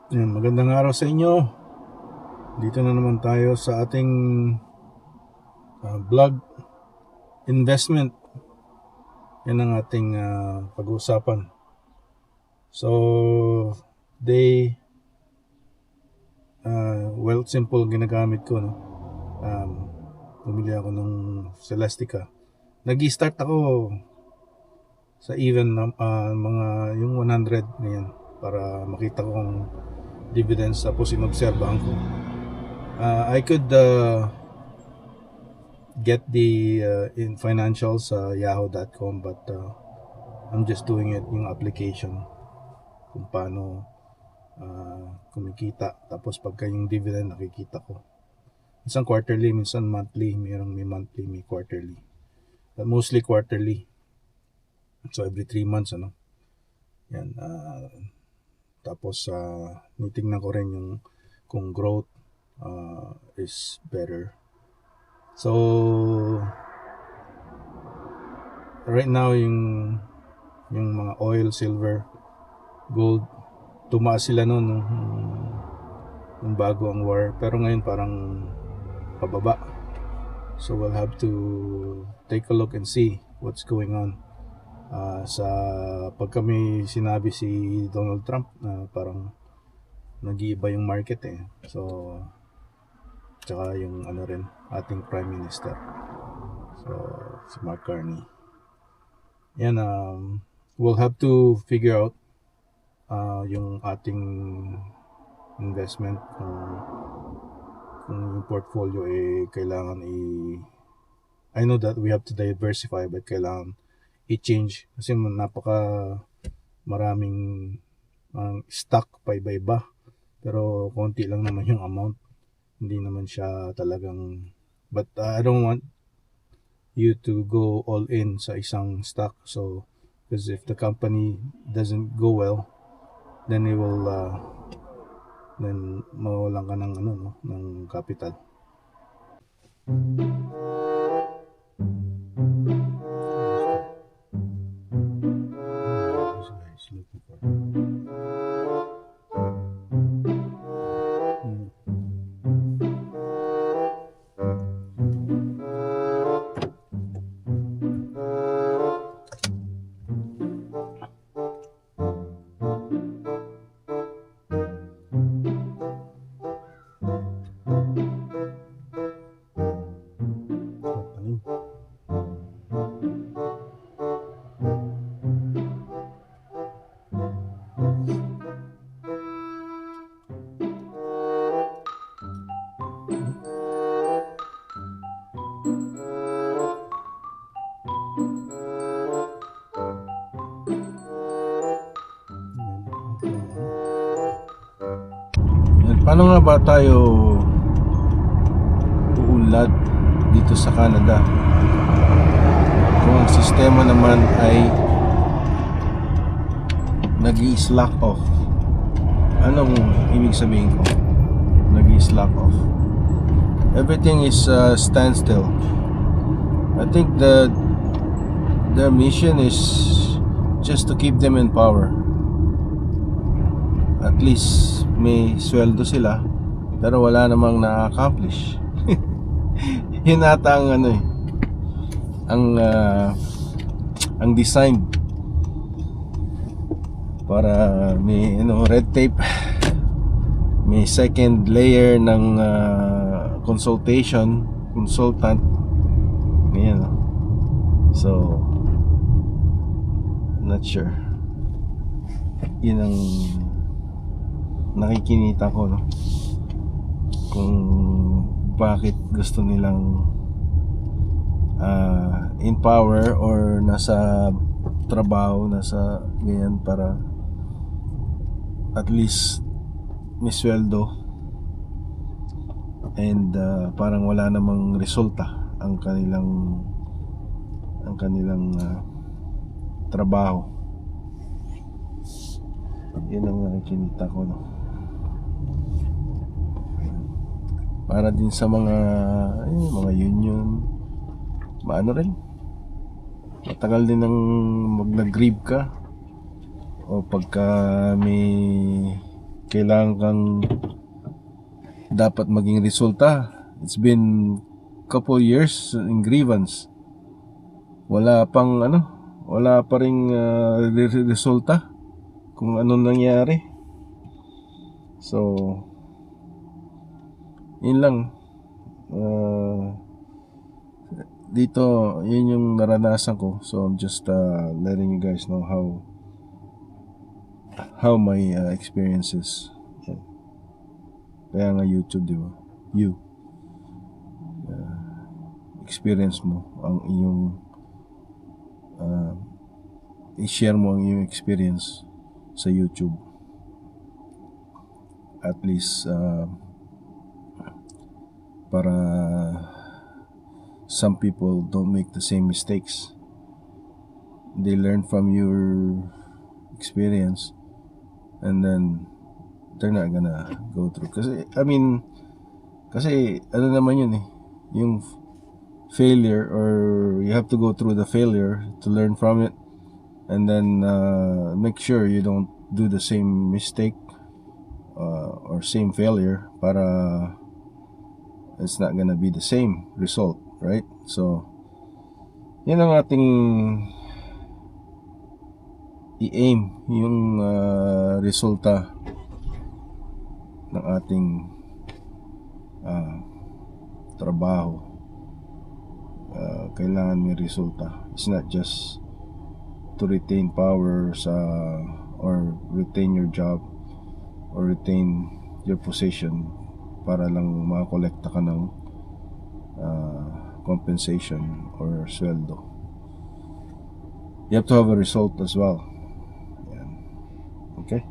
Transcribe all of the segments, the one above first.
Yan, magandang araw sa inyo. Dito na naman tayo sa ating vlog investment. Yan ang ating pag-uusapan. So, simple ginagamit ko, no? Bumili ako ng Celestica. Nag-i-start ako sa even mga yung 100 ngayon para makita ko kung dividends, tapos inobserbahan ko. I could get the in financials sa yahoo.com, but I'm just doing it yung application kung paano kumikita, tapos pagka yung dividend nakikita ko, minsan quarterly, minsan monthly, may monthly, may quarterly, but mostly quarterly. So every 3 months yan. Tapos nitingnan ko rin yung kung growth is better. So right now yung mga oil, silver, gold, tumaas sila noon nung bago ang war, pero ngayon parang pababa. So we'll have to take a look and see what's going on. Sa pag kami sinabi si Donald Trump na parang nag-iiba yung market So tsaka yung rin, ating Prime Minister, so si Mark Carney. Yan, we'll have to figure out yung ating investment, kung yung portfolio kailangan I know that we have to diversify, but kailangan i-change kasi napaka maraming stock pa iba-iba, pero konti lang naman yung amount, hindi naman siya talagang, but I don't want you to go all in sa isang stock. So because if the company doesn't go well, then it will then mawalan ka ng ng capital. Paano nga ba tayo uunlad dito sa Canada kung ang sistema naman ay nag-i-slack off? Anong ibig sabihin ko? Nag-i-slack off. Everything is standstill. I think the mission is just to keep them in power. At least may sweldo sila, pero wala namang na-accomplish. Yun ata ang ang design, para may red tape, may second layer ng consultant ngayon. So not sure. Yun ang nakikinita ko, kung bakit gusto nilang in power or nasa trabaho, nasa ganyan, para at least may sweldo, and parang wala namang resulta ang kanilang trabaho. Yun ang nakikinita ko, para din sa mga union, maano rin, matagal din nang nag-grieve ka, o pagka may kailangan kang dapat maging resulta. It's been couple years in grievance. Wala pa ring resulta kung anong nangyari. So, yun lang. Dito, yun yung naranasan ko. So, I'm just letting you guys know how my experiences. Kaya nga YouTube, di ba? Experience mo ang iyong i-share mo ang iyong experience sa YouTube. At least para some people don't make the same mistakes. They learn from your experience and then they're not gonna go through. Kasi ano naman yun yung failure, or you have to go through the failure to learn from it, and then make sure you don't do the same mistake or same failure, para it's not gonna be the same result, right? So yun ang ating i-aim, yung resulta ng ating trabaho. Kailangan may resulta. It's not just to retain power or retain your job or retain your position para lang makakolekta ka ng compensation or sweldo. You have to have a result as well. Yan. Okay?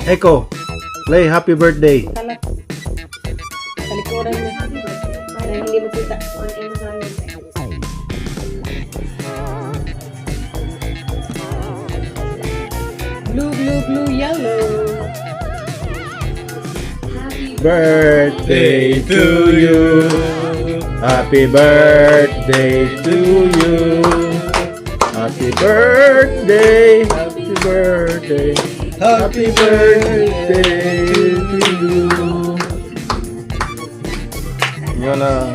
Echo, play Happy Birthday. Sa likuran mo. Para hindi makita. Blue, blue, blue, yellow. Birthday to you. Happy birthday to you. Happy birthday. Happy birthday. Happy birthday to you. Yun na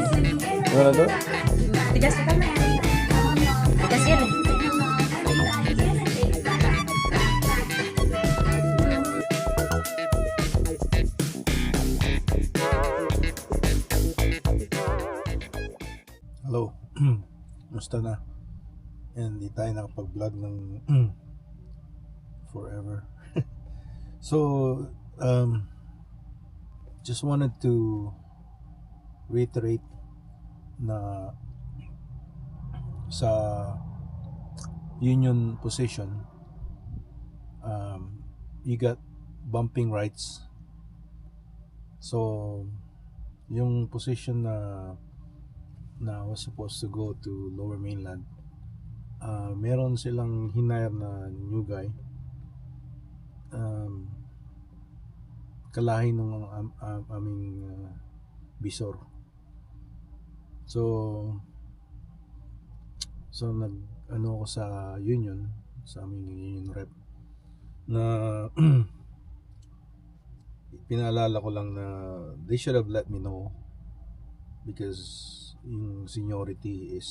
to? Tigas ka na. Tigas yan eh. Hello. Musta na? And di tayo nakapag-vlog ng forever. So, just wanted to reiterate na sa union position, you got bumping rights. So, yung position na was supposed to go to Lower Mainland, meron silang hinire na new guy, kalahi ng aming bisor. So nag ako sa union, sa aming union rep, na pinaalala ko lang na they should have let me know, because yung seniority is,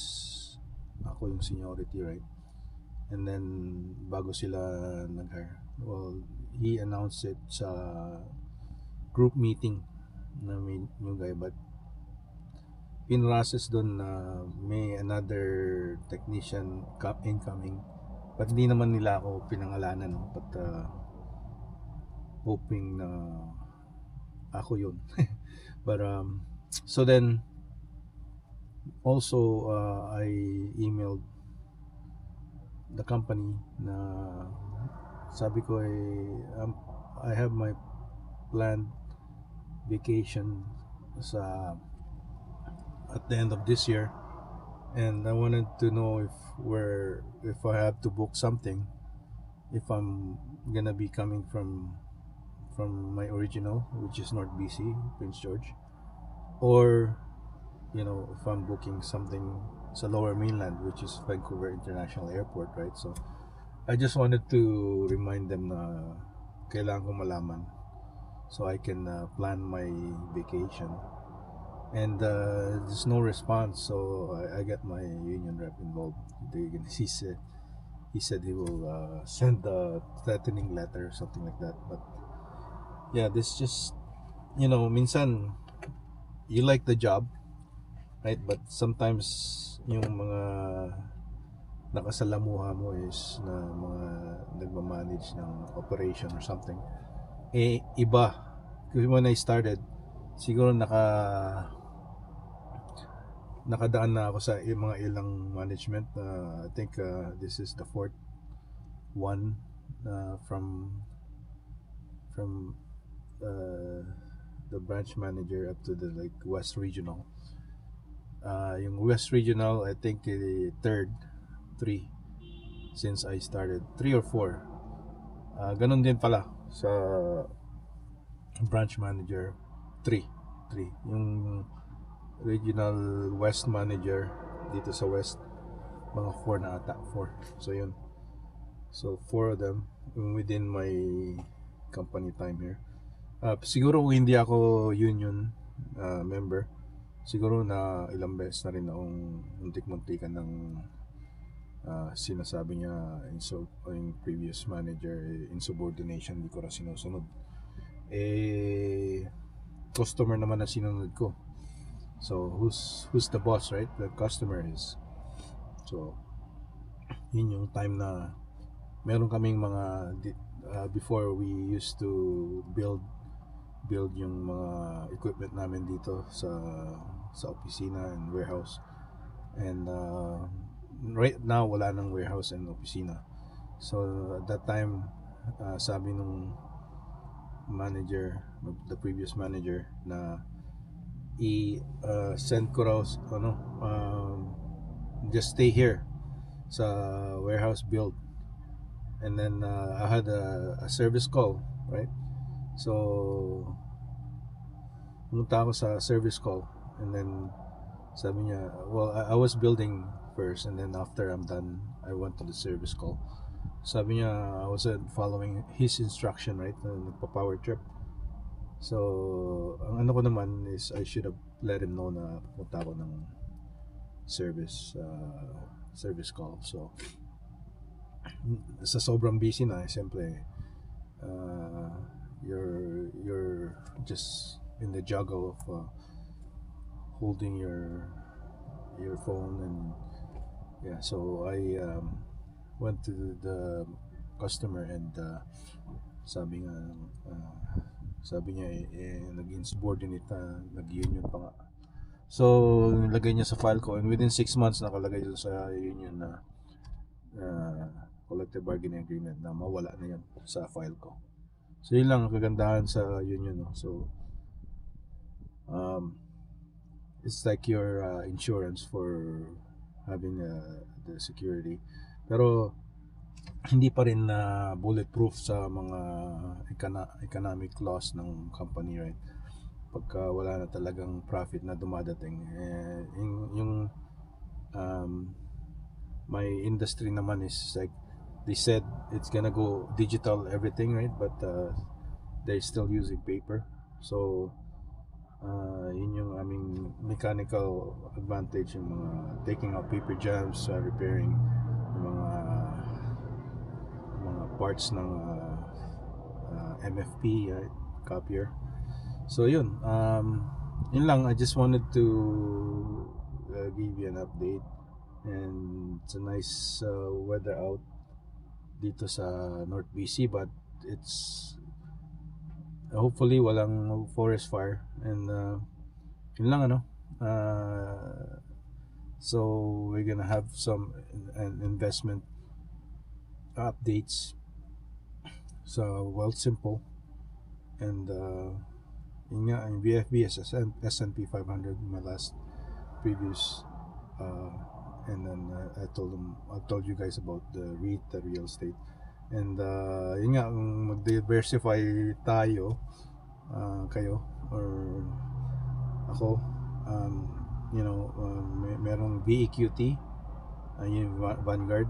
ako yung seniority, right? And then bago sila nag-hire, well, he announced it sa group meeting na may new guy, but pinrocess doon na may another technician incoming, but hindi naman nila ako pinangalanan, no? But hoping na ako yun. But so then also I emailed the company na sabi ko I have my planned vacation sa at the end of this year, and I wanted to know if I have to book something, if I'm gonna be coming from my original, which is North BC, Prince George, or if I'm booking something sa Lower Mainland, which is Vancouver International Airport, right? So I just wanted to remind them na kailangan ko malaman so I can plan my vacation. And there's no response, so I got my union rep involved. He said he will send a threatening letter or something like that. But yeah, this just minsan you like the job, right? But sometimes yung mga nakasalamuha mo is na mga nagmamanage ng operation or something, iba. Kasi when I started, siguro nakadaan na ako sa mga ilang management. I think this is the fourth one from the branch manager up to the West Regional. Yung West Regional, I think three since I started, 3 or 4. Ganun din pala sa branch manager, 3. Yung regional West manager dito sa West, mga 4 na ata, 4. So yun, so 4 of them within my company time here. Siguro hindi ako union member, siguro na ilang beses na rin akong muntik-muntikan ng sinasabi niya yung previous manager, insubordination, hindi ko rin sinusunod. Customer naman na sinunod ko. So who's the boss, right? The customer is. So yun yung time na meron kaming mga before we used to build yung mga equipment namin dito sa opisina and warehouse, and right now wala nang warehouse and opisina. So at that time, sabi nung manager, the previous manager, na send ko raw just stay here sa warehouse build, and then I had a service call, right? So pumunta ako sa service call, and then sabi niya, well, I was building first, and then after I'm done, I went to the service call. Sabi niya I wasn't following his instruction, right? Nagpa-power trip. So ang ano ko naman is I should have let him know na pupunta ako ng service call. So sa sobrang busy na, siyempre you're just in the juggle of holding your phone, and yeah, so I went to the customer, and sabi niya nag-insubordinate na, nag-union pa nga. So nilagay niya sa file ko, and within 6 months nakalagay doon sa union na collective bargaining agreement na mawala na yan sa file ko. So yun lang ang kagandahan sa union, no? So it's like your insurance for having the security, pero hindi pa rin bulletproof sa mga economic loss ng company, right? Pagka wala na talagang profit na dumadating, yung my industry naman is like they said it's gonna go digital everything, right? But they're still using paper. So yun yung aming mechanical advantage, yung mga taking out paper jams, repairing yung mga parts ng MFP copier. So yun, yun lang. I just wanted to give you an update, and it's a nice weather out dito sa North BC, but it's hopefully walang forest fire, and yun lang ano. So we're gonna have some investment updates sa Wealth Simple, and yun nga, yung VFB is S&P 500, my last previous, and then I told you guys about the REIT, the real estate, and yun nga, mag-diversify tayo, kayo or ako, you know, merong VEQT, yung Vanguard,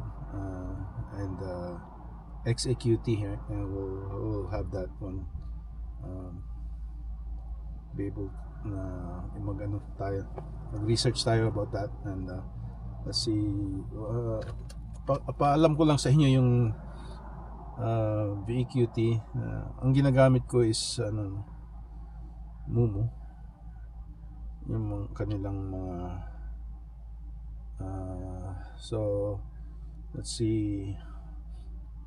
and XAQT here, and we'll have that one, be able na mag-research tayo about that, and let's see, paalam ko lang sa inyo yung VEQT. Ang ginagamit ko is Mumu, yung kanilang mga so let's see,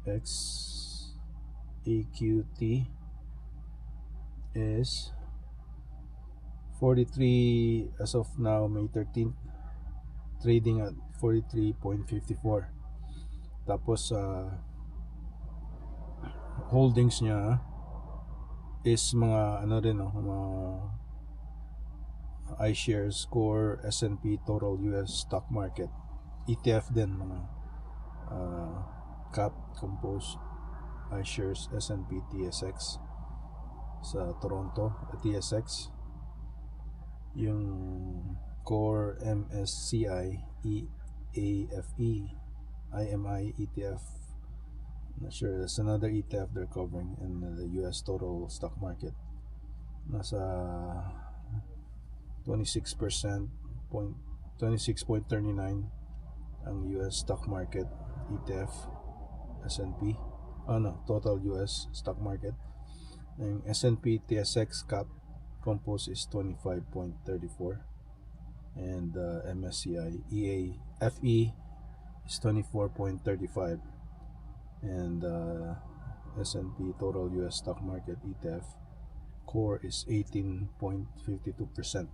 XAQT is 43 as of now, May 13th, trading at 43.54. Tapos holdings niya is mga rin, mga iShares Core S&P Total US Stock Market ETF din, mga cap composed iShares S&P TSX sa Toronto, TSX, yung Core MSCI EAFE IMI ETF. Not sure, there's another ETF they're covering in the US total stock market. Nasa 26.39 ang US stock market ETF S&P. Total US stock market. Yung S&P TSX cap composed is 25.34, and MSCI EAFE is 24.35, and S&P total US stock market ETF core is 18.52%.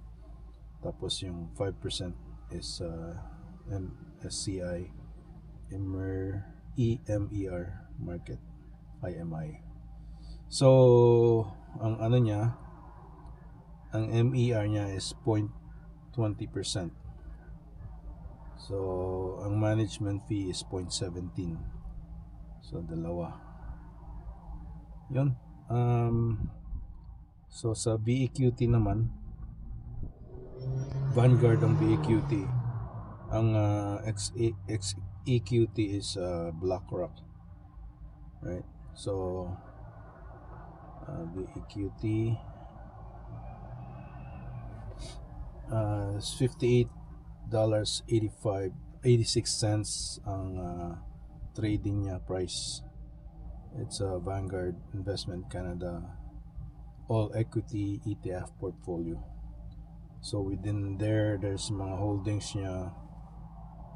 Tapos yung 5% is MSCI EMER market IMI. So ang niya, ang MER niya is 0.20%. So ang management fee is 0.17. So dalawa. Yun. So sa VEQT naman, Vanguard ang VEQT. Ang XEQT is BlackRock. Right? So VEQT is $58.86 ang trading niya price. It's a Vanguard Investment Canada all equity ETF portfolio. So within there's mga holdings niya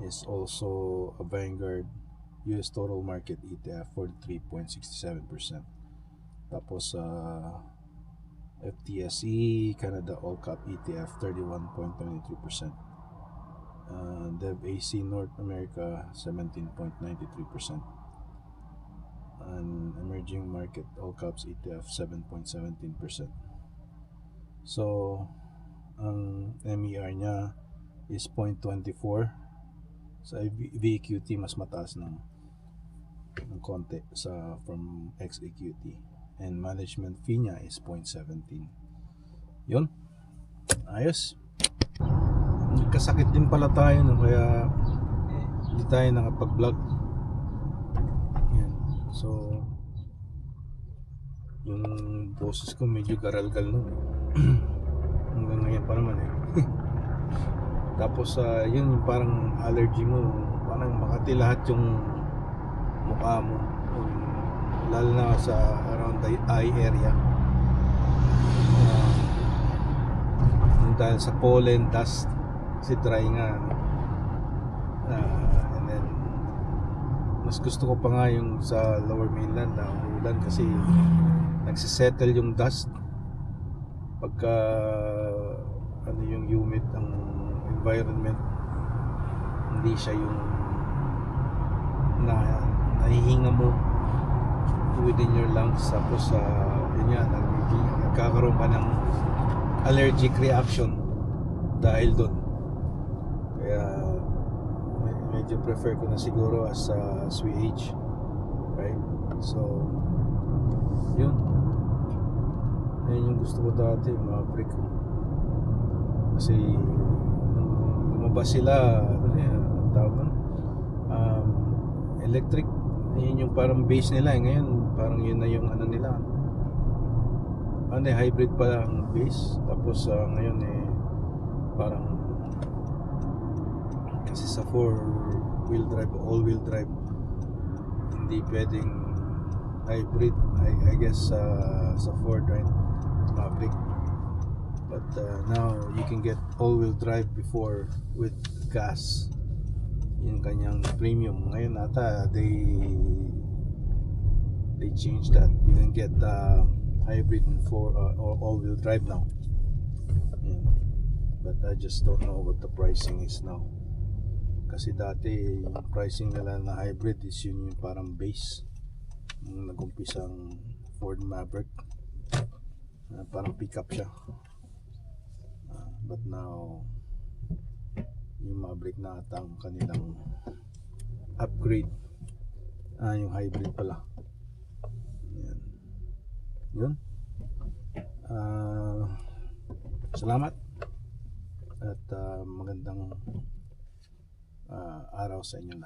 is also a Vanguard US total market ETF 43.67%. Tapos FTSE Canada All Cap ETF 31.23%. DevAC North America 17.93%. And Emerging Market All Caps ETF 7.17%. So ang MER niya is 0.24. Sa VEQT mas mataas ng konti from XAQT, and management fee niya is 0.17. Yun, ayos. Nagkasakit din pala tayo, kaya hindi tayo nakapag-vlog. Yan. So yung boses ko medyo garalgal hanggang ngayon pa naman Tapos yun, parang allergy mo, parang makati lahat yung mukha mo, yung lalo na sa around the eye area. Dahil sa pollen, dust, kasi dry nga, no? And then mas gusto ko pa nga yung sa lower mainland na umulan kasi nagsisettle yung dust pagka ano yung humid ang environment, hindi siya yung nahihinga mo within your lungs, tapos yun nga, nagkakaroon ka ng allergic reaction dahil doon. Kaya medyo prefer ko na siguro as we age, right? So yun yung gusto ko dati, mga break ko. Kasi nung lumabas sila, ano yan, ang tawag nun? Electric, yun yung parang base nila. Ngayon parang yun na yung ano nila, hybrid pa ang base. Tapos ngayon parang kasi sa 4-wheel drive, all-wheel drive, hindi pwedeng hybrid, I guess sa Ford, right? Maverick. But now you can get all-wheel drive before with gas, yung kanyang premium. Ngayon ata they changed that. You can get hybrid and or all-wheel drive now. Yeah. But I just don't know what the pricing is now. Kasi dati yung pricing nila na hybrid is yun yung parang base. Nung nag-umpisang Ford Maverick, parang pick up siya. But now yung Maverick na ata ang kanilang upgrade, yung hybrid pala. Yan. Yun. Salamat at magandang araw sa inyo lahat.